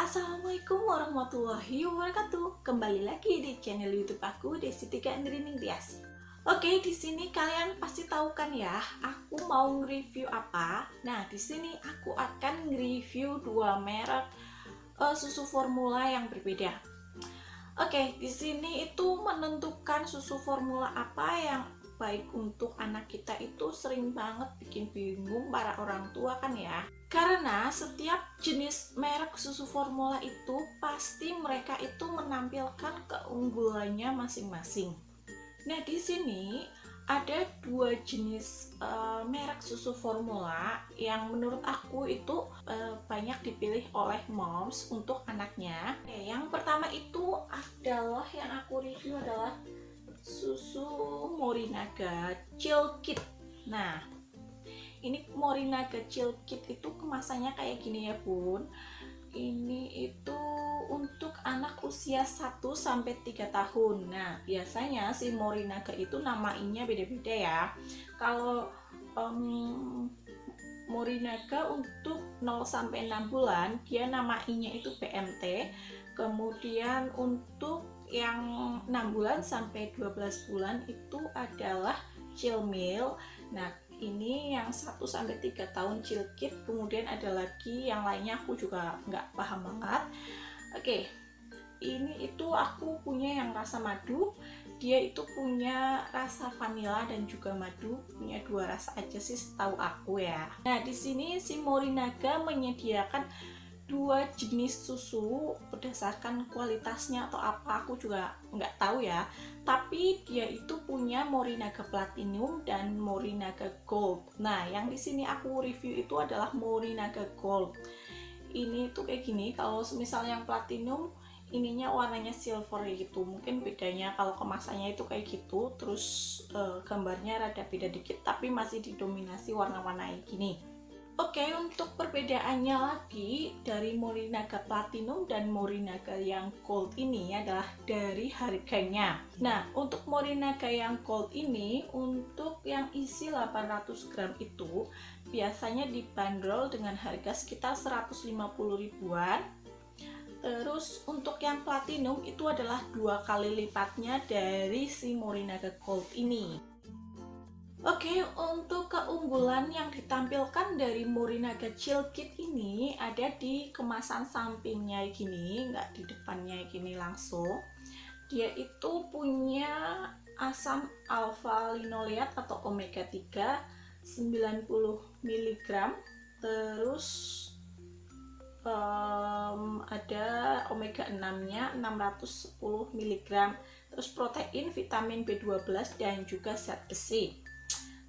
Assalamualaikum warahmatullahi wabarakatuh. Kembali lagi di channel YouTube aku, Desitika Andriningtyas. Oke, di sini kalian pasti tahu kan ya, aku mau nge-review apa? Nah, di sini aku akan nge-review dua merek susu formula yang berbeda. Oke, di sini itu menentukan susu formula apa yang baik untuk anak kita itu sering banget bikin bingung para orang tua kan ya. Karena setiap jenis merek susu formula itu pasti mereka itu menampilkan keunggulannya masing-masing. Nah, di sini ada dua jenis merek susu formula yang menurut aku itu banyak dipilih oleh moms untuk anaknya. Yang pertama itu adalah yang aku review adalah susu Morinaga Chill Kit. Nah, ini Morinaga Chill Kit itu kemasannya kayak gini ya bun. Ini itu untuk anak usia 1-3 tahun. Nah, biasanya si Morinaga itu namainya beda-beda ya. Kalau Morinaga untuk 0-6 bulan dia namainya itu BMT. Kemudian untuk yang 6 bulan sampai 12 bulan itu adalah Chill Meal. Nah, ini yang 1-3 tahun Chill Kit. Kemudian ada lagi yang lainnya aku juga nggak paham banget. Oke, ini itu aku punya yang rasa madu, dia itu punya rasa vanila dan juga madu, punya dua rasa aja sih setahu aku ya. Nah, di sini si Morinaga menyediakan dua jenis susu berdasarkan kualitasnya atau apa aku juga nggak tahu ya, tapi dia itu punya Morinaga Platinum dan Morinaga Gold. Nah, yang di sini aku review itu adalah Morinaga Gold. Ini tuh kayak gini, kalau misalnya yang Platinum ininya warnanya silver gitu, mungkin bedanya kalau kemasannya itu kayak gitu, terus gambarnya rada beda dikit tapi masih didominasi warna-warna gini. Oke, untuk perbedaannya lagi dari Morinaga Platinum dan Morinaga yang Gold ini adalah dari harganya. Nah, untuk Morinaga yang Gold ini, untuk yang isi 800 gram itu biasanya dibanderol dengan harga sekitar 150 ribuan. Terus untuk yang Platinum itu adalah 2 kali lipatnya dari si Morinaga Gold ini. Oke, untuk keunggulan yang ditampilkan dari Morinaga Chill Kit ini ada di kemasan sampingnya gini, nggak di depannya gini langsung. Dia itu punya asam alfa linoleat atau omega 3 90 mg, terus ada omega 6 nya 610 mg, terus protein, vitamin B12 dan juga zat besi.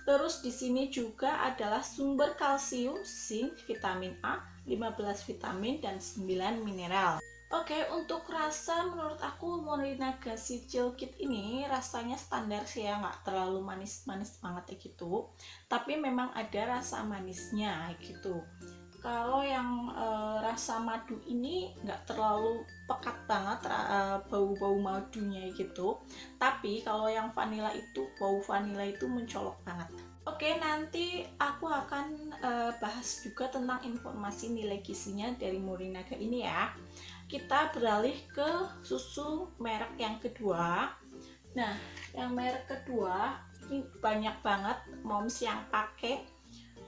Terus di sini juga adalah sumber kalsium, zinc, vitamin A, 15 vitamin dan 9 mineral. Oke, untuk rasa menurut aku Morinaga si Chill Kit ini rasanya standar sih ya, nggak terlalu manis-manis banget ya gitu. Tapi memang ada rasa manisnya gitu. Kalau yang rasa madu ini nggak terlalu pekat banget bau-bau madunya gitu. Tapi kalau yang vanila itu, bau vanila itu mencolok banget. Oke, nanti aku akan bahas juga tentang informasi nilai gizinya dari Morinaga ini ya. Kita beralih ke susu merek yang kedua. Nah, yang merek kedua ini banyak banget moms yang pakai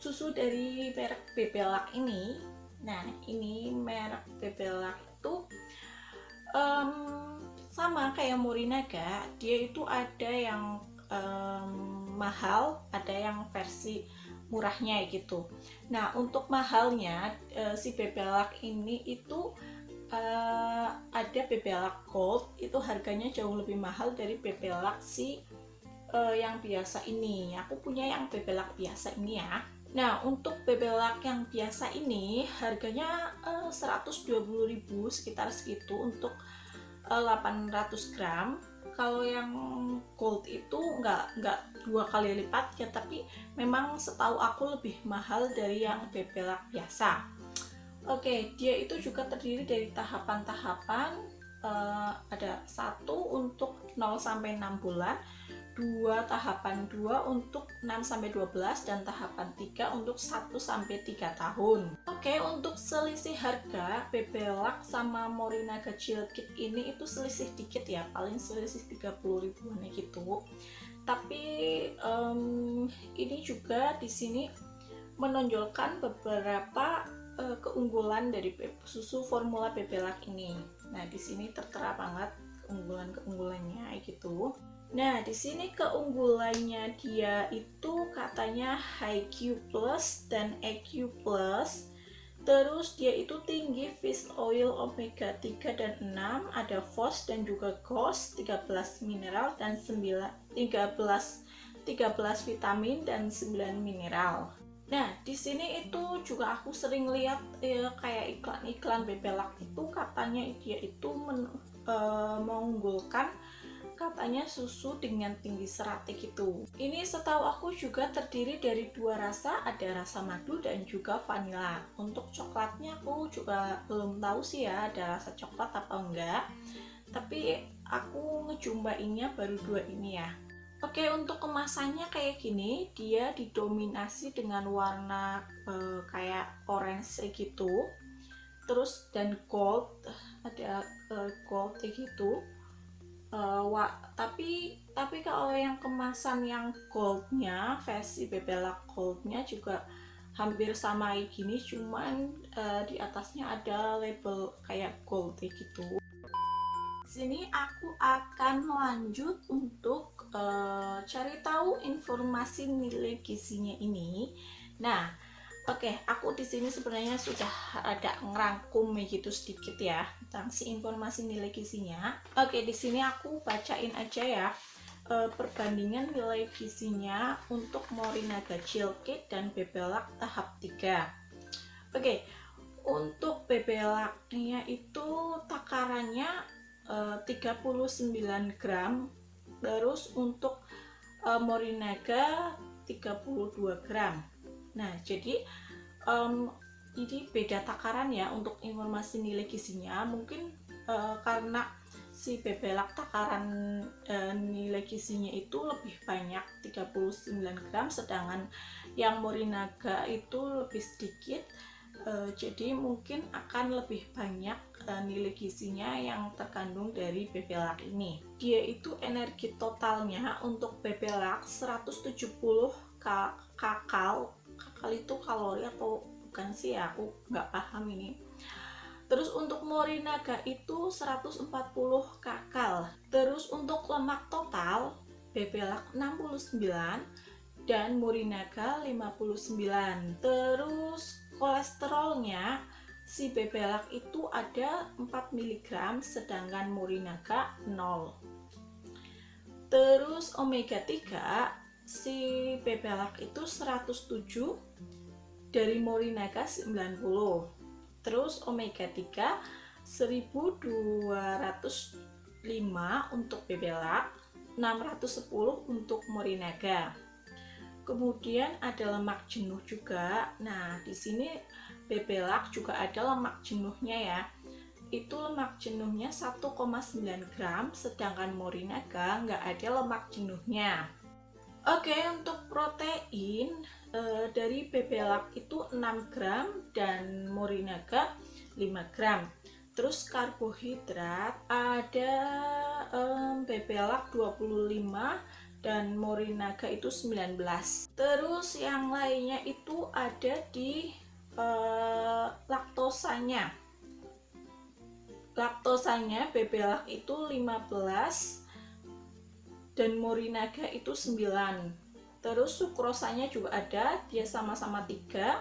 susu dari merek Bebelac ini. Nah, ini merek Bebelac itu sama kayak Morinaga, dia itu ada yang mahal, ada yang versi murahnya gitu. Nah, untuk mahalnya si Bebelac ini itu ada Bebelac Gold, itu harganya jauh lebih mahal dari Bebelac si yang biasa ini. Aku punya yang Bebelac biasa ini ya. Nah, untuk Bebelac yang biasa ini harganya 120.000 sekitar segitu untuk 800 gram. Kalau yang Gold itu nggak 2 kali lipat ya, tapi memang setahu aku lebih mahal dari yang Bebelac biasa. Oke, dia itu juga terdiri dari tahapan-tahapan ada 1 untuk 0 sampai 6 bulan, 2 tahapan 2 untuk 6 sampai 12, dan tahapan 3 untuk 1 sampai 3 tahun. Oke, untuk selisih harga Bebelak sama Morinaga Chill Kit ini itu selisih dikit ya, paling selisih 30 ribuan gitu. Tapi ini juga di sini menonjolkan beberapa keunggulan dari susu formula Bebelak ini. Nah, di sini tertera banget keunggulannya gitu. Nah, di sini keunggulannya dia itu katanya HiQ Plus dan EQ Plus. Terus dia itu tinggi fish oil omega 3 dan 6, ada FOS dan juga GOS, 13 mineral dan 13 vitamin dan 9 mineral. Nah, di sini itu juga aku sering lihat kayak iklan-iklan Bebelak itu katanya dia itu mengunggulkan katanya susu dengan tinggi seratnya gitu. Ini setahu aku juga terdiri dari 2 rasa, ada rasa madu dan juga vanila. Untuk coklatnya aku juga belum tahu sih ya ada rasa coklat atau enggak. Tapi aku ngejumbainnya baru 2 ini ya. Oke, untuk kemasannya kayak gini, dia didominasi dengan warna kayak orange gitu. Terus dan gold, ada gold gitu. Tapi kalau yang kemasan yang goldnya, versi Bebelak goldnya juga hampir sama kayak gini, cuman di atasnya ada label kayak gold gitu. Sini aku akan lanjut untuk cari tahu informasi nilai gizinya ini. Nah, oke, aku di sini sebenarnya sudah ada ngerangkum gitu sedikit ya tentang si informasi nilai gizinya. Oke, di sini aku bacain aja ya perbandingan nilai gizinya untuk Morinaga Chill Kit dan Bebelak tahap 3. Oke, untuk Bebelaknya itu takarannya 39 gram, terus untuk Morinaga 32 gram. Nah, jadi ini beda takaran ya untuk informasi nilai gizinya. Mungkin karena si Bebelak takaran nilai gizinya itu lebih banyak 39 gram, sedangkan yang Morinaga itu lebih sedikit. Jadi mungkin akan lebih banyak nilai gizinya yang terkandung dari Bebelak ini. Dia itu energi totalnya untuk Bebelak 170 kakal itu kalori atau bukan sih ya, aku nggak paham ini. Terus untuk Morinaga itu 140 kakal. Terus untuk lemak total Bebelak 69 dan Morinaga 59. Terus kolesterolnya si Bebelak itu ada 4 mg, sedangkan Morinaga 0. Terus omega 3 si Bebelak itu 107, dari Morinaga 90. Terus omega 3 1205 untuk Bebelak, 610 untuk Morinaga. Kemudian ada lemak jenuh juga. Nah, di sini Bebelak juga ada lemak jenuhnya ya. Itu lemak jenuhnya 1,9 gram, sedangkan Morinaga nggak ada lemak jenuhnya. Oke, untuk protein dari Bebelak itu 6 gram dan Morinaga 5 gram. Terus karbohidrat ada Bebelak 25 dan Morinaga itu 19. Terus yang lainnya itu ada di laktosanya. Laktosanya Bebelak itu 15 dan Morinaga itu 9. Terus sukrosanya juga ada, dia sama-sama 3.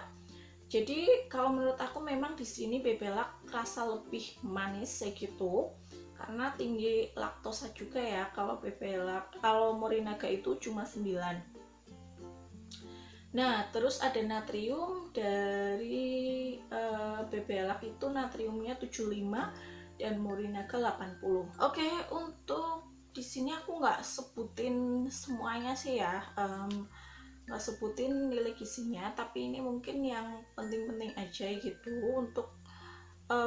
Jadi kalau menurut aku memang di sini Bebelak rasa lebih manis gitu, karena tinggi laktosa juga ya. Kalau Morinaga itu cuma 9. Nah, terus ada natrium dari Bebelak itu natriumnya 75 dan Morinaga 80. Oke, untuk di sini aku nggak sebutin semuanya sih ya, nggak sebutin nilai gizinya, tapi ini mungkin yang penting-penting aja gitu untuk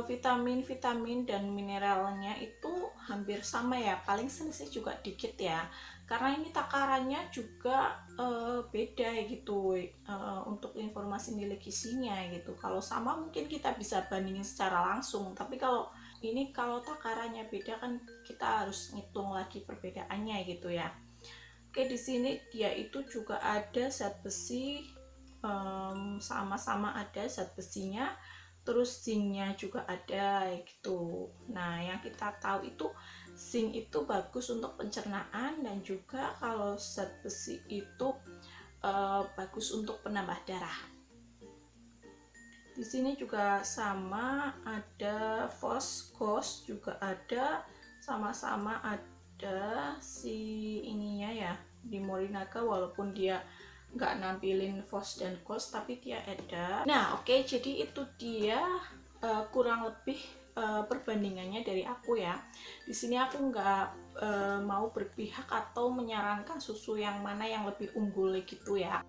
vitamin-vitamin dan mineralnya itu hampir sama ya, paling selisih juga dikit ya, karena ini takarannya juga beda gitu, untuk informasi nilai gizinya gitu. Kalau sama mungkin kita bisa bandingin secara langsung, tapi kalau takarannya beda kan kita harus ngitung lagi perbedaannya gitu ya. Oke, di sini dia itu juga ada zat besi, sama-sama ada zat besinya, terus zincnya juga ada gitu. Nah, yang kita tahu itu zinc itu bagus untuk pencernaan, dan juga kalau zat besi itu bagus untuk penambah darah. Di sini juga sama ada fosgos juga ada, sama-sama ada si ininya ya di Morinaga, walaupun dia nggak nampilin fos dan gos tapi dia ada. Nah oke, jadi itu dia kurang lebih perbandingannya dari aku ya. Di sini aku nggak mau berpihak atau menyarankan susu yang mana yang lebih unggul gitu ya.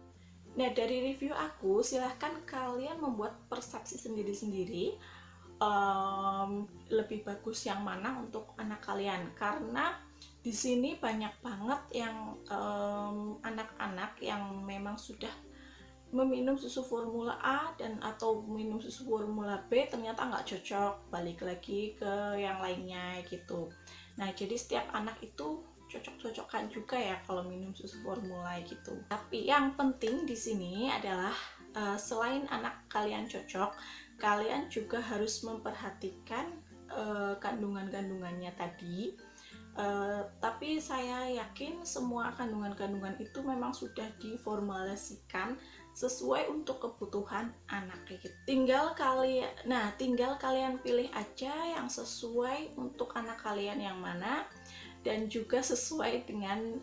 Nah, dari review aku, silahkan kalian membuat persepsi sendiri-sendiri, lebih bagus yang mana untuk anak kalian, karena di sini banyak banget yang anak-anak yang memang sudah meminum susu formula A dan atau minum susu formula B ternyata nggak cocok, balik lagi ke yang lainnya gitu. Nah, jadi setiap anak itu cocok-cocokan juga ya kalau minum susu formula gitu. Tapi yang penting di sini adalah selain anak kalian cocok, kalian juga harus memperhatikan kandungan-kandungannya tadi. Tapi saya yakin semua kandungan-kandungan itu memang sudah diformulasikan sesuai untuk kebutuhan anak gitu. Tinggal kalian pilih aja yang sesuai untuk anak kalian yang mana, dan juga sesuai dengan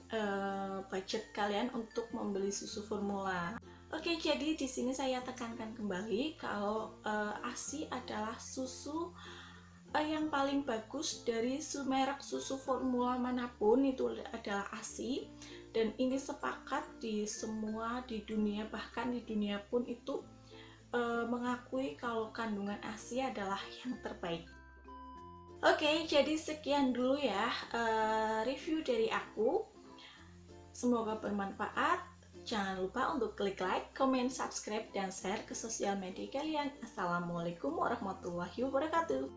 budget kalian untuk membeli susu formula. Oke, jadi di sini saya tekankan kembali kalau ASI adalah susu yang paling bagus dari merek susu formula manapun, itu adalah ASI, dan ini sepakat di semua di dunia, bahkan di dunia pun itu mengakui kalau kandungan ASI adalah yang terbaik. Oke, jadi sekian dulu ya review dari aku. Semoga bermanfaat. Jangan lupa untuk klik like, comment, subscribe, dan share ke sosial media kalian. Assalamualaikum warahmatullahi wabarakatuh.